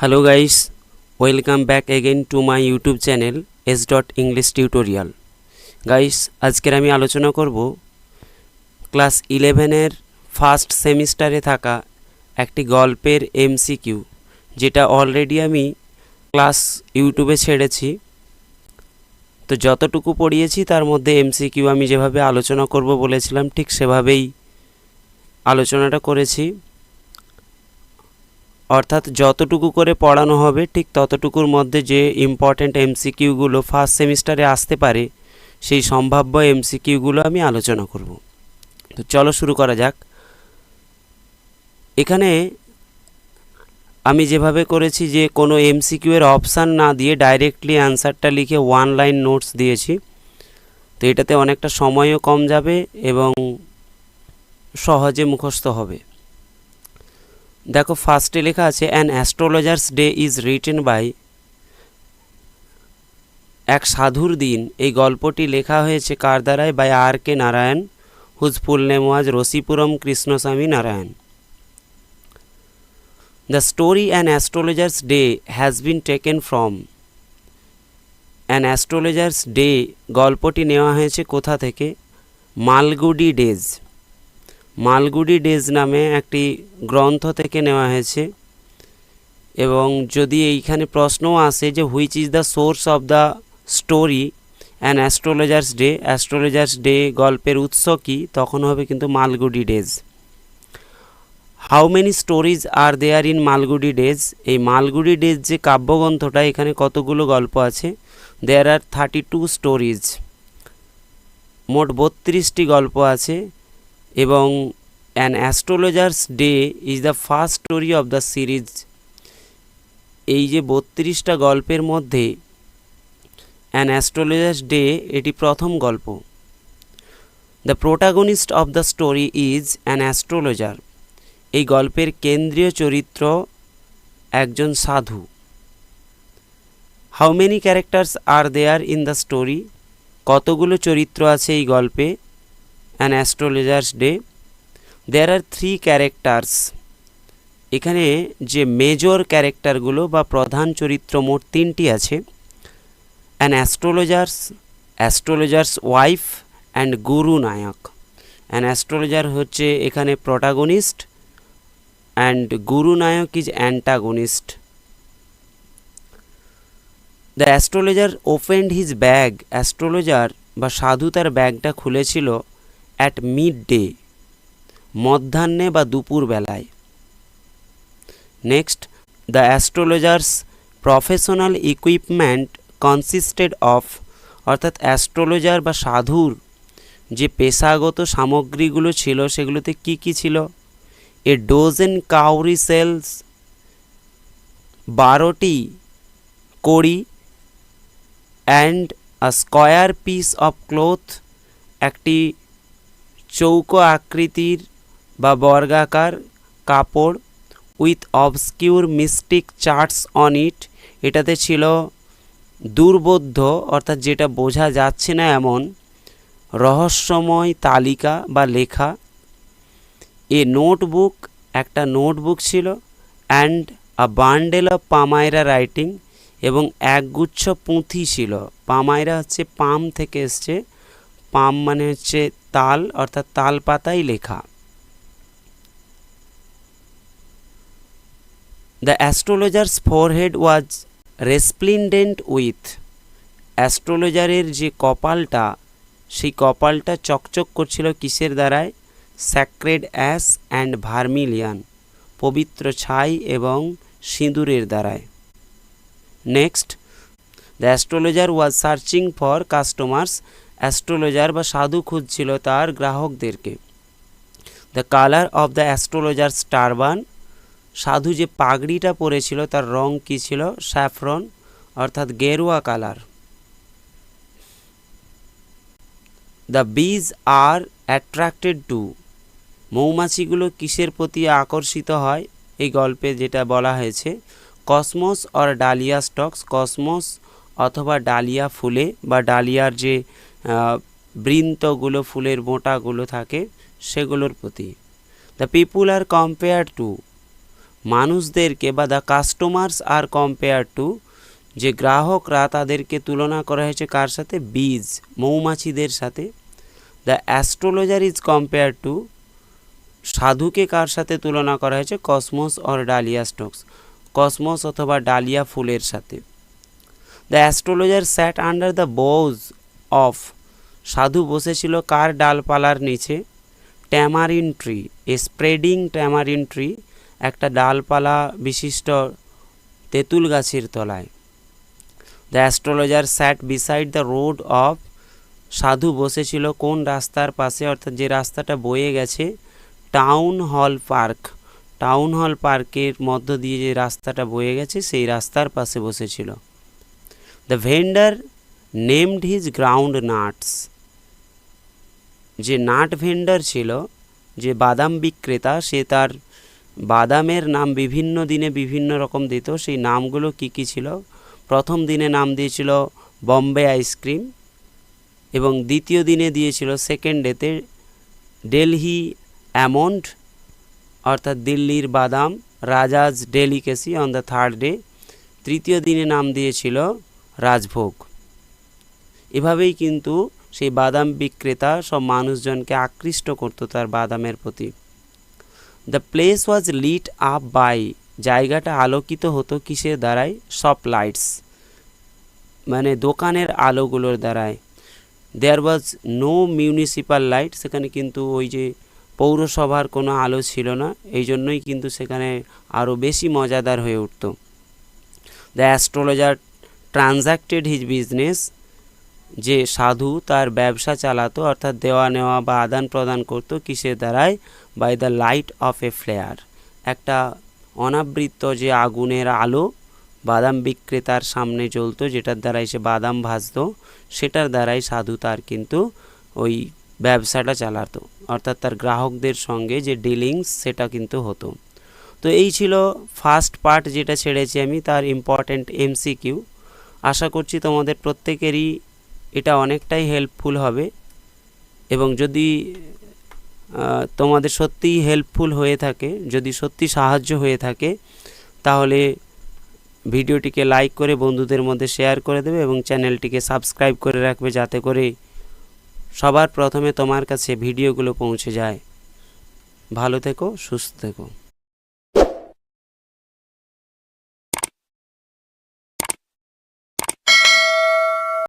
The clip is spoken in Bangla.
Hello guys, welcome back again to my YouTube channel s.english tutorial. Guys, আজকের আমি আলোচনা করব ক্লাস 11 এর ফার্স্ট সেমিস্টারে থাকা একটি গল্পের এমসিকিউ, যেটা অলরেডি আমি ক্লাস ইউটিউবে ছেড়েছি। তো যতটুকু পড়িয়েছি তার মধ্যে এমসিকিউ আমি যেভাবে আলোচনা করব বলেছিলাম ঠিক সেভাবেই আলোচনাটা করেছি। অর্থাৎ যতটুকু করে পড়ানো হবে ঠিক ততটুকুর মধ্যে যে ইম্পর্ট্যান্ট এমসিকিউগুলো ফার্স্ট সেমিস্টারে আসতে পারে সেই সম্ভাব্য এমসিকিউগুলো আমি আলোচনা করব। তো চলো শুরু করা যাক। এখানে আমি যেভাবে করেছি যে কোনো এমসিকিউ এর অপশান না দিয়ে ডাইরেক্টলি অ্যান্সারটা লিখে ওয়ান লাইন নোটস দিয়েছি। তো এটাতে অনেকটা সময়ও কম যাবে এবং সহজে মুখস্থ হবে। দেখো ফার্স্টে লেখা আছে an astrologer's day is written by, এক সাধুর দিন। এই গল্পটি লেখা হয়েছে কার দ্বারায়? By R K Narayan, whose full name was Rasipuram Krishnaswami Narayan. The story an astrologer's day has been taken from, an astrologer's day গল্পটি নেওয়া হয়েছে কোথা থেকে? মালগুডি ডেজ, মালগুডি ডেজ নামে একটি গ্রন্থ থেকে নেওয়া হয়েছে। এবং যদি এইখানে প্রশ্নও আসে যে which is the source of the story an astrologer's day, astrologer's day গল্পের উৎস কী, তখন হবে কিন্তু Malgudi days. How many stories are there in Malgudi days, এই মালগুডি ডেজ যে কাব্যগ্রন্থটা এখানে কতগুলো গল্প আছে? দেয়ার আর 32 স্টোরিজ, মোট 32টি গল্প আছে। এবং an astrologer's day is the first story of the series, এই যে 32টা গল্পের মধ্যে অ্যান অ্যাস্ট্রোলজার্স ডে এটি প্রথম গল্প। The protagonist of the story is an astrologer, এই গল্পের কেন্দ্রীয় চরিত্র একজন সাধু। How many characters are there in the story, কতগুলো চরিত্র আছে এই গল্পে an astrologer's day? There are 3 characters, এখানে যে মেজর ক্যারেক্টারগুলো বা প্রধান চরিত্র মোট 3টি আছে। An astrologer's, astrologer's wife and Guru Nayak. An astrologer হচ্ছে এখানে protagonist and Guru Nayak is antagonist. The astrologer opened his bag, astrologer বা সাধু তার ব্যাগটা খুলেছিল অ্যাট মিড ডে, মধ্যাহ্নে বা দুপুর বেলায়। Next, the astrologer's professional equipment consisted of, অর্থাৎ অ্যাস্ট্রোলজার বা সাধুর যে পেশাগত সামগ্রীগুলো ছিল সেগুলোতে কি কি ছিল? এ ডোজেন কাউরি সেলস, 12টি কড়ি, and a square piece of cloth, একটি চৌকো আকৃতির বা বর্গাকার কাপড়, with obscure mystic charts on it, এটাতে ছিল দুর্বোধ্য অর্থাৎ যেটা বোঝা যাচ্ছে না এমন রহস্যময় তালিকা বা লেখা। এ নোটবুক, একটা নোটবুক ছিল, and a bundle of palmyra writing, এবং একগুচ্ছ পুঁথি ছিল। পামাইরা হচ্ছে পাম থেকে এসছে, পাম মানে হচ্ছে তাল, অর্থাৎ তাল পাতায় লেখা। The astrologer's forehead was resplendent with, অ্যাস্ট্রোলজারের যে কপালটা সেই কপালটা চকচক করছিল কিসের দ্বারায়? স্যাক্রেড অ্যাশ অ্যান্ড ভার্মিলিয়ান, পবিত্র ছাই এবং সিঁদুরের দ্বারায়। Next, the astrologer was searching for customers, astrologer বা সাধু খুঁজছিল তার গ্রাহকদেরকে। The colour of the astrologers turban, সাধু যে পাগড়িটা পরেছিল তার রং কী ছিল? স্যাফরন, অর্থাৎ গেরুয়া কালার। দ্য বিজ আর অ্যাট্রাক্টেড টু, মৌমাছিগুলো কিসের প্রতি আকর্ষিত হয় এই গল্পে যেটা বলা হয়েছে? Cosmos or dahlia stocks, cosmos অথবা ডালিয়া ফুলে বা ডালিয়ার যে বৃন্তগুলো ফুলের মোটাগুলো থাকে সেগুলোর প্রতি। The people are compare to, মানুষদেরকে বা the customers are compare to, যে গ্রাহকরা তাদেরকে তুলনা করা হয়েছে কার সাথে, বিজ মৌমাছিদের সাথে। The astrologer is compare to, সাধুকে কার সাথে তুলনা করা হয়েছে, cosmos or dahlia stalks, cosmos অথবা ডালিয়া ফুলের সাথে। The astrologer sat under the boughs of, সাধু বসেছিল কার ডালপালার নিচে, tamarind tree, a spreading tamarind tree, একটা ডালপালা বিশিষ্ট তেঁতুল গাছের তলায়। The astrologer sat beside the road of, সাধু বসেছিল কোন রাস্তার পাশে, অর্থাৎ যে রাস্তাটা বয়ে গেছে, town hall park, town hall পার্কের মধ্য দিয়ে যে রাস্তাটা বয়ে গেছে সেই রাস্তার পাশে বসেছিল। The vendor named his ground nuts, যে নাট ভেন্ডার ছিল, যে বাদাম বিক্রেতা, সে তার বাদামের নাম বিভিন্ন দিনে বিভিন্ন রকম দিত। সেই নামগুলো কি কি ছিল, প্রথম দিনে নাম দিয়েছিল বম্বে আইসক্রিম, এবং দ্বিতীয় দিনে দিয়েছিল, সেকেন্ড ডেতে, দিল্লি অ্যামন্ড, অর্থাৎ দিল্লির বাদাম, Raja's delicacy on the third day, তৃতীয় দিনে নাম দিয়েছিল রাজভোগ। এভাবেই কিন্তু সেই বাদাম বিক্রেতা সব মানুষজনকে আকৃষ্ট করতো তার বাদামের প্রতি। The place was lit up by, জায়গাটা আলোকিত হতো কিসের দ্বারাই, শপ লাইটস, মানে দোকানের আলোগুলোর দ্বারায়। দেয়ার ওয়াজ নো মিউনিসিপ্যাল লাইট, সেখানে কিন্তু ওই যে পৌরসভার কোনো আলো ছিল না, এই জন্যই কিন্তু সেখানে আরও বেশি মজাদার হয়ে উঠত। দ্য অ্যাস্ট্রোলজার ট্রানজ্যাক্টেড হিজ বিজনেস, যে সাধু তার ব্যবসা চালাতো, অর্থাৎ দেওয়া নেওয়া বা আদান প্রদান করতো কিসের দ্বারায়, by the light of a flare, একটা অনাবৃত যে আগুনের আলো বাদাম বিক্রেতার সামনে জ্বলতো, যেটার দ্বারাই সে বাদাম ভাজতো, সেটার দ্বারাই সাধু তার কিন্তু ওই ব্যবসাটা চালাতো, অর্থাৎ তার গ্রাহকদের সঙ্গে যে ডিলিংস সেটা কিন্তু হতো। তো এই ছিল ফার্স্ট পার্ট যেটা ছেড়েছি আমি, তার ইম্পর্ট্যান্ট এমসিকিউ। আশা করছি তোমাদের প্রত্যেকেরই এটা অনেকটাই হেল্পফুল হবে, এবং যদি তোমাদের সত্যিই হেল্পফুল হয়ে থাকে, যদি সত্যি সাহায্য হয়ে থাকে, তাহলে ভিডিওটিকে লাইক করে বন্ধুদের মধ্যে শেয়ার করে দেবে এবং চ্যানেলটিকে সাবস্ক্রাইব করে রাখবে, যাতে করে সবার প্রথমে তোমার কাছে ভিডিওগুলো পৌঁছে যায়। ভালো থেকো, সুস্থ থেকো।